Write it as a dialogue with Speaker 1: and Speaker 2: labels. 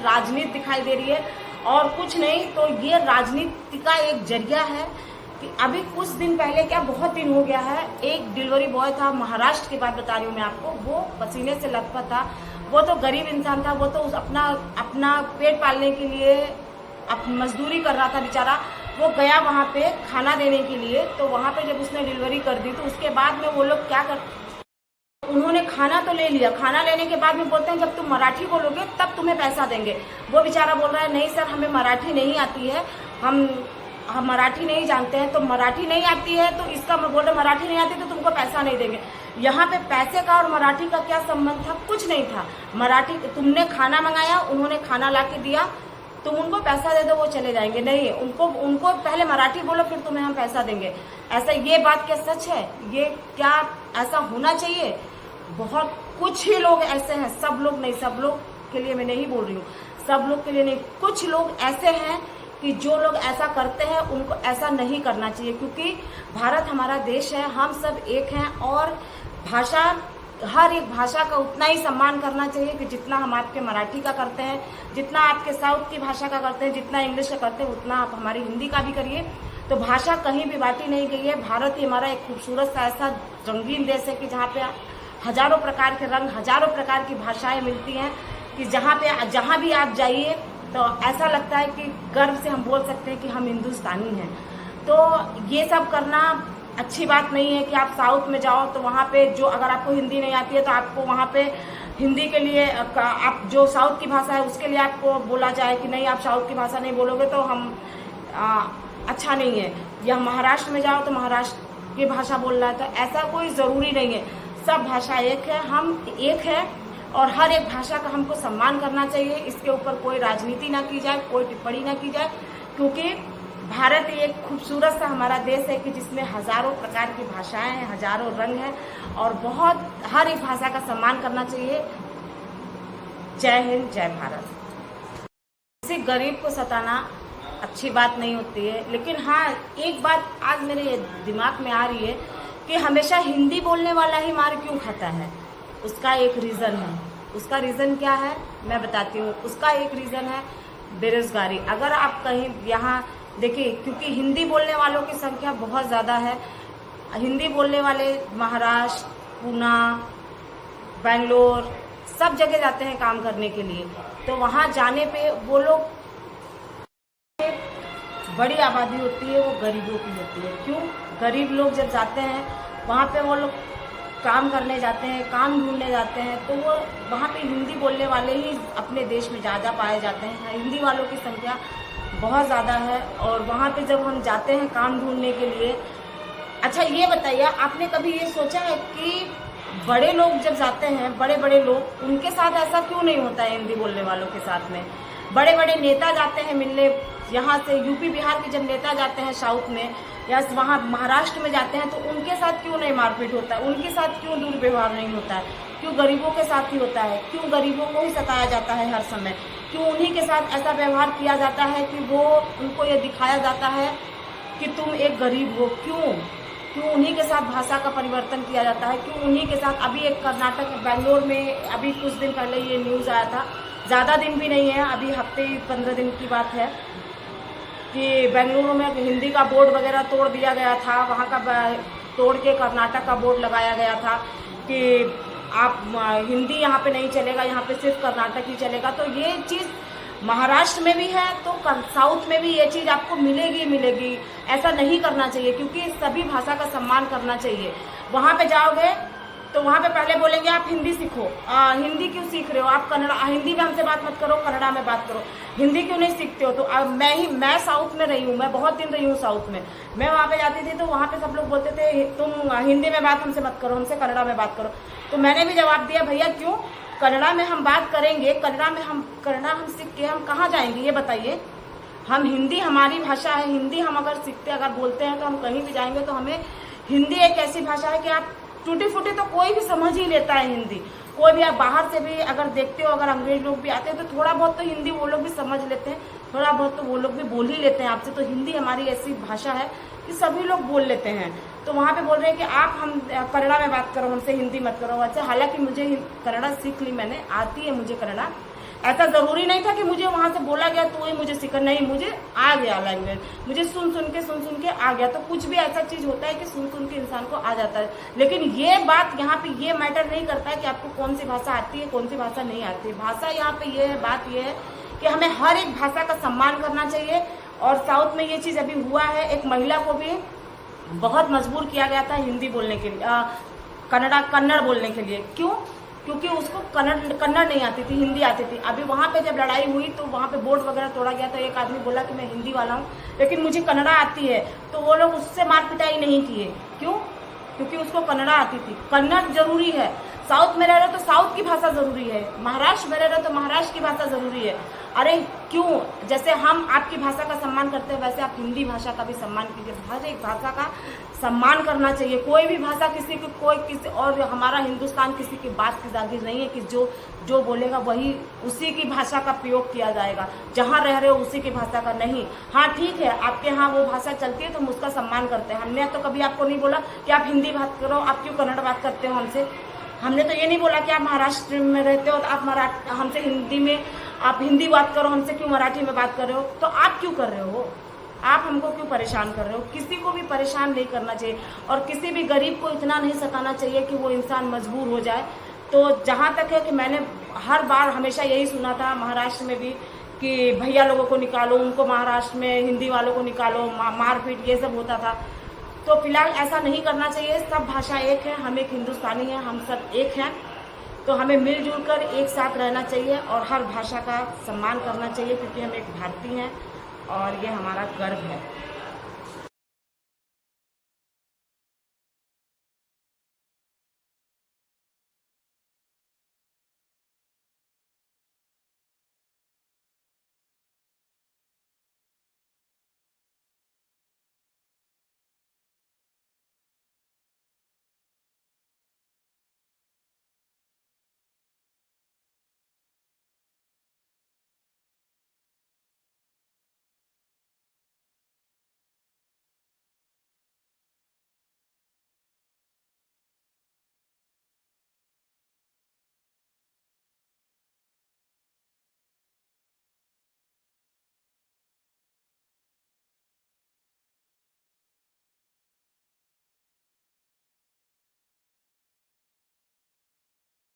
Speaker 1: राजनीति दिखाई दे रही है और कुछ नहीं। तो ये राजनीति का एक जरिया है कि अभी कुछ दिन पहले, क्या बहुत दिन हो गया है, एक डिलीवरी बॉय था, महाराष्ट्र की बात बता रही हूँ मैं आपको, वो पसीने से लथपथ था। वो तो गरीब इंसान था, वो तो अपना पेट पालने के लिए मजदूरी कर रहा था बेचारा। वो गया वहाँ पे खाना देने के लिए, तो वहाँ पे जब उसने डिलीवरी कर दी तो उसके बाद में वो लोग क्या कर, उन्होंने खाना तो ले लिया, खाना लेने के बाद में बोलते हैं जब तुम मराठी बोलोगे तब तुम्हें पैसा देंगे। वो बेचारा बोल रहा है नहीं सर, हमें मराठी नहीं आती है, हम मराठी नहीं जानते हैं। तो मराठी नहीं आती है तो इसका बोल रहे मराठी नहीं आती तो तुमको पैसा नहीं देंगे। यहाँ पे पैसे का और मराठी का क्या संबंध था? कुछ नहीं था। मराठी, तुमने खाना मंगाया, उन्होंने खाना ला के दिया, तुम उनको पैसा दे दो, वो चले जाएंगे। नहीं, उनको पहले मराठी बोलो फिर तुम्हें हम पैसा देंगे। ऐसा, ये बात क्या सच है? ये क्या ऐसा होना चाहिए? बहुत कुछ ही लोग ऐसे हैं, सब लोग नहीं, सब लोग के लिए मैं नहीं बोल रही हूँ, सब लोग के लिए नहीं, कुछ लोग ऐसे हैं कि जो लोग ऐसा करते हैं उनको ऐसा नहीं करना चाहिए। क्योंकि भारत हमारा देश है, हम सब एक हैं और भाषा, हर एक भाषा का उतना ही सम्मान करना चाहिए कि जितना हम आपके मराठी का करते हैं, जितना आपके साउथ की भाषा का करते हैं, जितना इंग्लिश का करते हैं, उतना आप हमारी हिंदी का भी करिए। तो भाषा कहीं भी बांटी नहीं गई है। भारत ही हमारा एक खूबसूरत सा ऐसा रंगीन देश है कि जहाँ पे हजारों प्रकार के रंग, हजारों प्रकार की भाषाएं मिलती हैं, कि जहाँ भी आप जाइए तो ऐसा लगता है कि गर्व से हम बोल सकते हैं कि हम हिंदुस्तानी हैं। तो ये सब करना अच्छी बात नहीं है कि आप साउथ में जाओ तो वहाँ पे जो, अगर आपको हिंदी नहीं आती है तो आपको वहाँ पे हिंदी के लिए, आप जो साउथ की भाषा है उसके लिए आपको बोला जाए कि नहीं आप साउथ की भाषा नहीं बोलोगे तो हम अच्छा नहीं है। या महाराष्ट्र में जाओ तो महाराष्ट्र की भाषा बोल रहा है, तो ऐसा कोई ज़रूरी नहीं है। सब भाषा एक है, हम एक है और हर एक भाषा का हमको सम्मान करना चाहिए। इसके ऊपर कोई राजनीति ना की जाए, कोई टिप्पणी ना की जाए, क्योंकि भारत एक खूबसूरत सा हमारा देश है कि जिसमें हजारों प्रकार की भाषाएं हैं, हजारों रंग हैं और बहुत, हर एक भाषा का सम्मान करना चाहिए। जय हिंद, जय भारत। किसी गरीब को सताना अच्छी बात नहीं होती है, लेकिन हाँ एक बात आज मेरे दिमाग में आ रही है कि हमेशा हिंदी बोलने वाला ही मार क्यों खाता है? उसका एक रीज़न है। उसका रीज़न क्या है मैं बताती हूँ। उसका एक रीज़न है बेरोजगारी। अगर आप कहीं यहाँ देखिए, क्योंकि हिंदी बोलने वालों की संख्या बहुत ज़्यादा है, हिंदी बोलने वाले महाराष्ट्र, पूना, बेंगलोर सब जगह जाते हैं काम करने के लिए। तो वहाँ जाने पे वो लोग, बड़ी आबादी होती है वो गरीबों की होती है। क्यों? गरीब लोग जब जाते हैं वहाँ पे, वो लोग काम करने जाते हैं, काम ढूंढने जाते हैं, तो वो वहाँ पे हिंदी बोलने वाले ही अपने देश में ज़्यादा पाए जाते हैं। हिंदी वालों की संख्या बहुत ज़्यादा है और वहाँ पे जब हम जाते हैं काम ढूंढने के लिए, अच्छा ये बताइए, आपने कभी ये सोचा है कि बड़े लोग जब जाते हैं, बड़े बड़े लोग, उनके साथ ऐसा क्यों नहीं होता है हिंदी बोलने वालों के साथ में? बड़े बड़े नेता जाते हैं मिलने, यहाँ से यूपी बिहार के जब नेता जाते हैं साउथ में या वहाँ महाराष्ट्र में जाते हैं, तो उनके साथ क्यों नहीं मारपीट होता है? उनके साथ क्यों दुर्व्यवहार नहीं होता है? क्यों गरीबों के साथ ही होता है? क्यों गरीबों को ही सताया जाता है हर समय? क्यों उन्हीं के साथ ऐसा व्यवहार किया जाता है कि वो, उनको ये दिखाया जाता है कि तुम एक गरीब हो? क्यों उन्हीं के साथ भाषा का परिवर्तन किया जाता है? क्यों उन्हीं के साथ, अभी एक कर्नाटक बेंगलोर में अभी कुछ दिन पहले ये न्यूज़ आया था, ज़्यादा दिन भी नहीं है, अभी हफ्ते 15 दिन की बात है, कि बेंगलुरु में हिंदी का बोर्ड वगैरह तोड़ दिया गया था। वहाँ का तोड़ के कर्नाटक का बोर्ड लगाया गया था कि आप हिंदी यहाँ पे नहीं चलेगा, यहाँ पे सिर्फ कर्नाटक ही चलेगा। तो ये चीज़ महाराष्ट्र में भी है तो साउथ में भी ये चीज़ आपको मिलेगी। ऐसा नहीं करना चाहिए, क्योंकि सभी भाषा का सम्मान करना चाहिए। वहाँ पे जाओगे तो वहाँ पे पहले बोलेंगे आप हिंदी सीखो। हिंदी क्यों सीख रहे हो आप? कन्नड़ा, हिंदी में हमसे बात मत करो, कन्नड़ा में बात करो। हिंदी क्यों नहीं सीखते हो? तो मैं साउथ में रही हूँ, मैं बहुत दिन रही हूँ साउथ में। मैं वहाँ पे जाती थी तो वहाँ पे सब लोग बोलते थे तुम हिंदी में बात हमसे मत करो, हमसे कन्नड़ा में बात करो। तो मैंने भी जवाब दिया, भैया क्यों? कन्नड़ा में हम बात करेंगे, कन्नड़ा हम सीख के हम कहाँ जाएंगे ये बताइए? हम हिंदी हमारी भाषा है, हिंदी हम अगर सीखते, अगर बोलते हैं तो हम कहीं भी जाएंगे तो हमें, हिंदी एक ऐसी भाषा है कि आप टूटी फूटी तो कोई भी समझ ही लेता है हिंदी। कोई भी, आप बाहर से भी अगर देखते हो, अगर अंग्रेज लोग भी आते हैं तो थोड़ा बहुत तो हिंदी वो लोग भी समझ लेते हैं, थोड़ा बहुत तो वो लोग भी बोल ही लेते हैं आपसे। तो हिंदी हमारी ऐसी भाषा है कि सभी लोग बोल लेते हैं। तो वहाँ पे बोल रहे हैं कि आप हम कन्नड़ा में बात करो, हमसे हिंदी मत करो। अच्छा, हालांकि मुझे कन्नड़ा सीख ली मैंने, आती है मुझे कन्नड़ा, ऐसा ज़रूरी नहीं था कि मुझे वहाँ से बोला गया तो ही मुझे सीखा, नहीं, मुझे आ गया लैंग्वेज, मुझे सुन सुन के आ गया। तो कुछ भी ऐसा चीज़ होता है कि सुन सुन के इंसान को आ जाता है। लेकिन ये बात यहाँ पे ये मैटर नहीं करता है कि आपको कौन सी भाषा आती है, कौन सी भाषा नहीं आती है। भाषा यहाँ पे ये है, बात ये है कि हमें हर एक भाषा का सम्मान करना चाहिए। और साउथ में ये चीज़ अभी हुआ है, एक महिला को भी बहुत मजबूर किया गया था हिंदी बोलने के लिए, कन्नड़ बोलने के लिए। क्यों? क्योंकि उसको कन्नड़ नहीं आती थी, हिंदी आती थी। अभी वहाँ पे जब लड़ाई हुई तो वहाँ पे बोर्ड वगैरह तोड़ा गया, तो एक आदमी बोला कि मैं हिंदी वाला हूँ लेकिन मुझे कन्नड़ा आती है, तो वो लोग उससे मार पिटाई नहीं किए। क्यों? क्योंकि उसको कन्नड़ा आती थी। कन्नड़ जरूरी है। साउथ में रह रहे हो तो साउथ की भाषा जरूरी है, महाराष्ट्र में रह रहे हो तो महाराष्ट्र की भाषा जरूरी है। अरे क्यों? जैसे हम आपकी भाषा का सम्मान करते हैं वैसे आप हिंदी भाषा का भी सम्मान कीजिए। हर एक भाषा का सम्मान करना चाहिए। कोई भी भाषा किसी की, कोई किसी, और हमारा हिंदुस्तान किसी की बात की जागीर नहीं है कि जो बोलेगा वही उसी की भाषा का प्रयोग किया जाएगा। जहाँ रह रहे हो उसी की भाषा का नहीं। हाँ ठीक है, आपके यहाँ वो भाषा चलती है तो हम उसका सम्मान करते हैं। हमने तो कभी आपको नहीं बोला कि आप हिंदी बात करो, आप क्यों कन्नड़ बात करते हो हमसे। हमने तो ये नहीं बोला कि आप महाराष्ट्र में रहते हो तो आप हमसे हिंदी में, आप हिंदी बात करो, हमसे क्यों मराठी में बात कर रहे हो। तो आप क्यों कर रहे हो? आप हमको क्यों परेशान कर रहे हो? किसी को भी परेशान नहीं करना चाहिए और किसी भी गरीब को इतना नहीं सताना चाहिए कि वो इंसान मजबूर हो जाए। तो जहाँ तक है कि मैंने हर बार हमेशा यही सुना था महाराष्ट्र में भी कि भैया लोगों को निकालो, उनको महाराष्ट्र में हिंदी वालों को निकालो, मारपीट, ये सब होता था। तो फिलहाल ऐसा नहीं करना चाहिए। सब भाषा एक है, हम एक हिंदुस्तानी हैं, हम सब एक हैं। तो हमें मिलजुल कर एक साथ रहना चाहिए और हर भाषा का सम्मान करना चाहिए क्योंकि हम एक भारतीय हैं और ये हमारा गर्व है।